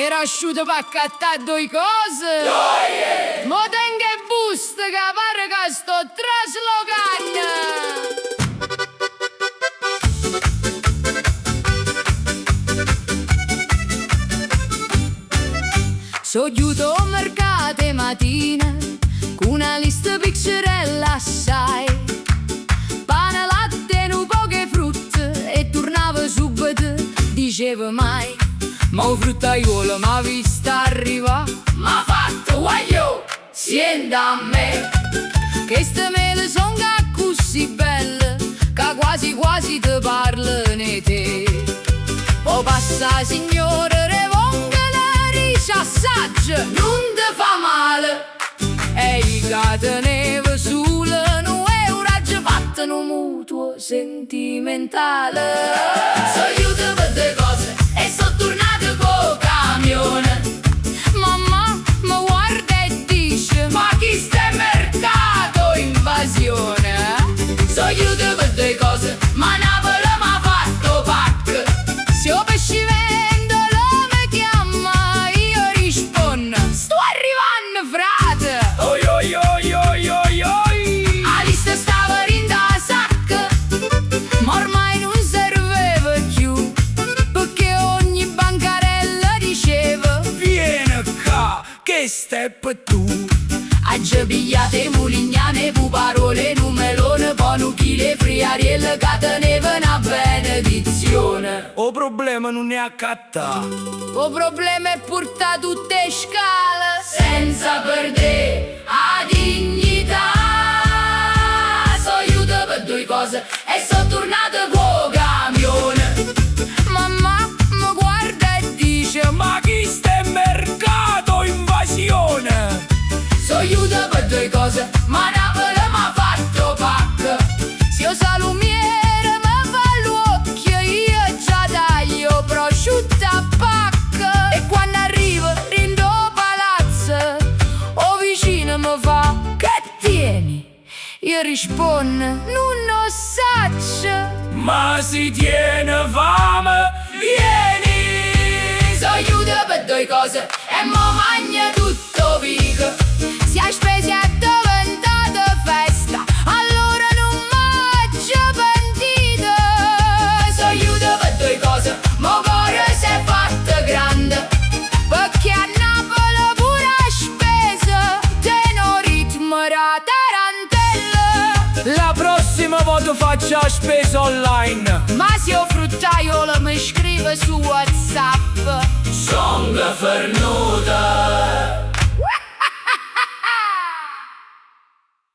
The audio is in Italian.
Era asciutto per accattare due cose. Mo tenga e busta che pare che sto traslocando. So chiudo al mercato mattina con una lista piccirella assai, pane, latte e un poche frutte, e tornavo subito, dicevo mai. Ma un fruttaiolo m'ha vista arrivare, m'ha fatto guaglio, sienta a me, che ste mele son così belle, che quasi quasi te parlano te. Poi passa signore revonga la riscia assaggia, non te fa male. E i che teneva sulle non è un raggio fatto un mutuo sentimentale. So io te per due cose e so tornato col camione. Mamma mi guarda e dice: ma chi sta in mercato invasione? So io te per due cose, ma Napoli m'ha fatto pack. Se io pesci vendolo mi chiama, io rispondo: sto arrivando frate. Oi oi oi oi oi oi. A lista stava in da sacca, ma ormai non serveva più, perché ogni bancarella diceva: vieni qua, che stai per tu. Aggia pigliate mulignane, pu parole, un melone, poi un chile friarielle, che teneva una benedizione. O problema non è accattà, O problema è portare tutte scale senza perdere la dignità. So aiuto per due cose e so tornato col camione. Mamma mi guarda e dice: ma chi sta in mercato invasione? so aiuto per due cose, ma Napoli m'ha fatto pack. Se io salumiere mi fa l'occhio, io già taglio prosciutto a pacca. E quando arrivo rindo palazzo, o vicino mi fa: che tieni? Io rispondo: non lo saccio. Ma si tiene fame, vieni! So aiuto per due cose e mo magna tutto vico. Se a spese è diventata festa, allora non mangio pentito. So aiuto per due cose, mo cuore si è fatto grande, perché a Napoli pure a spesa teno ritmo da tarantella. La prossima volta faccio la spesa online. Ma se io fruttaiolo mi scrive su WhatsApp: Songa fernuta